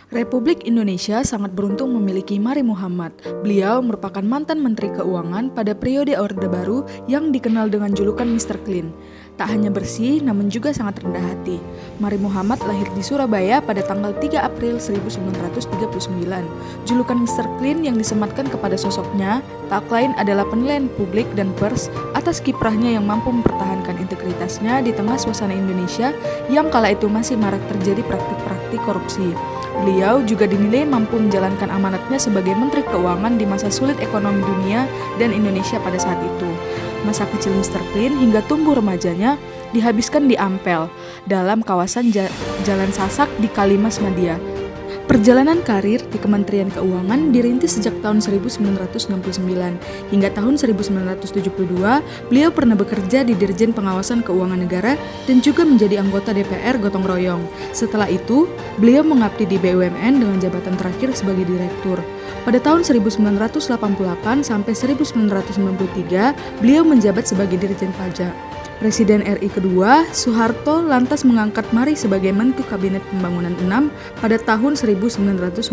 Republik Indonesia sangat beruntung memiliki Mari Muhammad. Beliau merupakan mantan Menteri Keuangan pada periode Orde Baru yang dikenal dengan julukan Mr. Clean. Tak hanya bersih, namun juga sangat rendah hati. Mari Muhammad lahir di Surabaya pada tanggal 3 April 1939. Julukan Mr. Clean yang disematkan kepada sosoknya tak lain adalah penilaian publik dan pers atas kiprahnya yang mampu mempertahankan integritasnya di tengah suasana Indonesia yang kala itu masih marak terjadi praktik-praktik korupsi. Beliau juga dinilai mampu menjalankan amanatnya sebagai Menteri Keuangan di masa sulit ekonomi dunia dan Indonesia pada saat itu. Masa kecil Mr. Clean hingga tumbuh remajanya dihabiskan di Ampel, dalam kawasan Jalan Sasak di Kalimas Madia. Perjalanan karir di Kementerian Keuangan dirintis sejak tahun 1969. Hingga tahun 1972, beliau pernah bekerja di Dirjen Pengawasan Keuangan Negara dan juga menjadi anggota DPR gotong royong. Setelah itu, beliau mengabdi di BUMN dengan jabatan terakhir sebagai direktur. Pada tahun 1988 sampai 1993, beliau menjabat sebagai Dirjen Pajak. Presiden RI kedua, Soeharto lantas mengangkat Mari sebagai Mentu Kabinet Pembangunan 6 pada tahun 1993.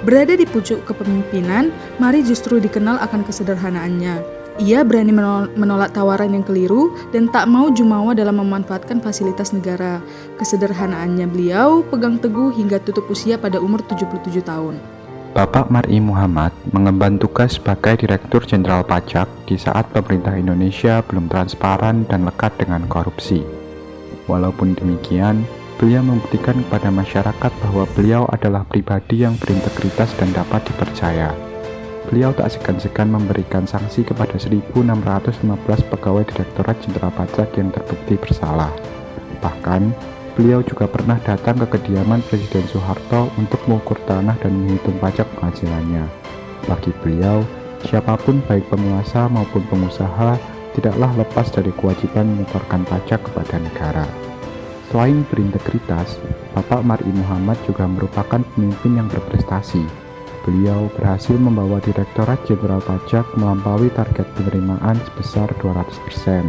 Berada di pucuk kepemimpinan, Mari justru dikenal akan kesederhanaannya. Ia berani menolak tawaran yang keliru dan tak mau jumawa dalam memanfaatkan fasilitas negara. Kesederhanaannya beliau pegang teguh hingga tutup usia pada umur 77 tahun. Bapak Mari Muhammad mengemban tugas sebagai Direktur Jenderal Pajak di saat pemerintah Indonesia belum transparan dan lekat dengan korupsi. Walaupun demikian, beliau membuktikan kepada masyarakat bahwa beliau adalah pribadi yang berintegritas dan dapat dipercaya. Beliau tak segan-segan memberikan sanksi kepada 1.615 pegawai Direktorat Jenderal Pajak yang terbukti bersalah. Bahkan, beliau juga pernah datang ke kediaman Presiden Soeharto untuk mengukur tanah dan menghitung pajak penghasilannya. Bagi beliau, siapapun baik penguasa maupun pengusaha tidaklah lepas dari kewajiban menyetorkan pajak kepada negara. Selain berintegritas, Bapak Mari Muhammad juga merupakan pemimpin yang berprestasi. Beliau berhasil membawa Direktorat Jenderal Pajak melampaui target penerimaan sebesar 200%.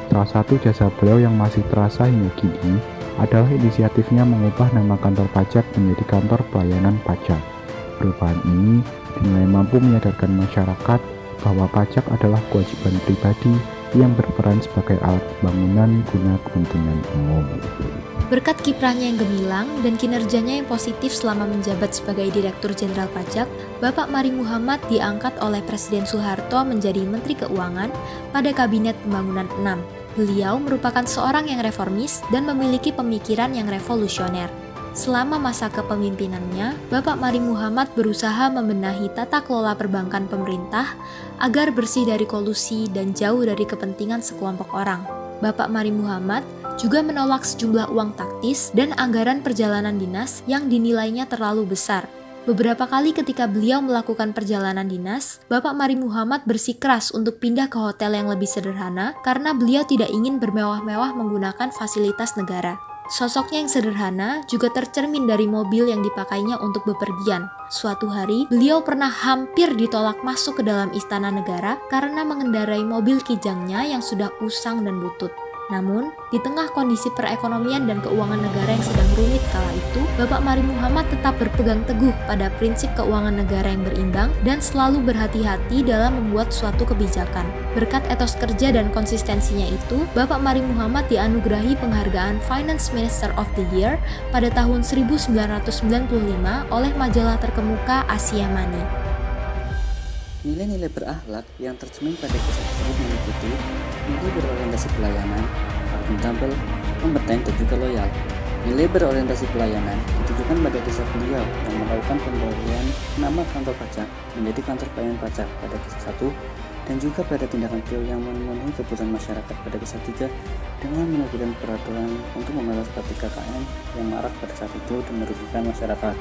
Salah satu jasa beliau yang masih terasa hingga kini adalah inisiatifnya mengubah nama kantor pajak menjadi kantor pelayanan pajak. Perubahan ini dinilai mampu menyadarkan masyarakat bahwa pajak adalah kewajiban pribadi yang berperan sebagai alat pembangunan guna kepentingan umum. Berkat kiprahnya yang gemilang dan kinerjanya yang positif selama menjabat sebagai Direktur Jenderal Pajak, Bapak Mari Muhammad diangkat oleh Presiden Soeharto menjadi Menteri Keuangan pada Kabinet Pembangunan 6. Beliau merupakan seorang yang reformis dan memiliki pemikiran yang revolusioner. Selama masa kepemimpinannya, Bapak Mari Muhammad berusaha membenahi tata kelola perbankan pemerintah agar bersih dari kolusi dan jauh dari kepentingan sekelompok orang. Bapak Mari Muhammad juga menolak sejumlah uang taktis dan anggaran perjalanan dinas yang dinilainya terlalu besar. Beberapa kali ketika beliau melakukan perjalanan dinas, Bapak Mari Muhammad bersikeras untuk pindah ke hotel yang lebih sederhana karena beliau tidak ingin bermewah-mewah menggunakan fasilitas negara. Sosoknya yang sederhana juga tercermin dari mobil yang dipakainya untuk bepergian. Suatu hari, beliau pernah hampir ditolak masuk ke dalam istana negara karena mengendarai mobil kijangnya yang sudah usang dan butut. Namun, di tengah kondisi perekonomian dan keuangan negara yang sedang rumit kala itu, Bapak Mari Muhammad tetap berpegang teguh pada prinsip keuangan negara yang berimbang dan selalu berhati-hati dalam membuat suatu kebijakan. Berkat etos kerja dan konsistensinya itu, Bapak Mari Muhammad dianugerahi penghargaan Finance Minister of the Year pada tahun 1995 oleh majalah terkemuka Asia Money. Nilai-nilai berakhlak yang tercermin pada kisah tersebut meliputi nilai berorientasi pelayanan, akuntabel, kompeten, dan juga loyal. Nilai berorientasi pelayanan ditujukan pada kisah beliau yang melakukan pembalian nama kantor pajak menjadi kantor pelayanan pajak pada kisah 1, dan juga pada tindakan beliau yang memenuhi kebutuhan masyarakat pada kisah 3 dengan menerbitkan peraturan untuk membalas KKN yang marak pada saat itu dan merugikan masyarakat.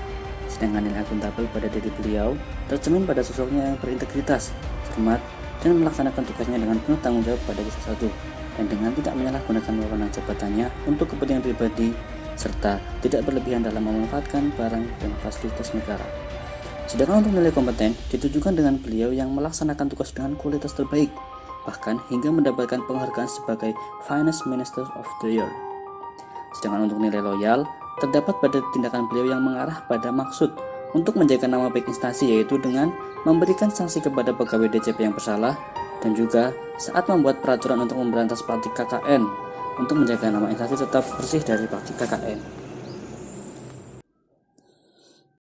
Sedangkan nilai akuntabel pada diri beliau tercermin pada sosoknya yang berintegritas, cermat, dan melaksanakan tugasnya dengan penuh tanggung jawab pada kisah 1, dan dengan tidak menyalahgunakan wewenang jabatannya untuk kepentingan pribadi, serta tidak berlebihan dalam memanfaatkan barang dan fasilitas negara. Sedangkan untuk nilai kompeten ditujukan dengan beliau yang melaksanakan tugas dengan kualitas terbaik, bahkan hingga mendapatkan penghargaan sebagai Finance Minister of the Year. Sedangkan untuk nilai loyal terdapat pada tindakan beliau yang mengarah pada maksud untuk menjaga nama baik instansi, yaitu dengan memberikan sanksi kepada pegawai DJP yang bersalah, dan juga saat membuat peraturan untuk memberantas praktik KKN untuk menjaga nama instansi tetap bersih dari praktik KKN.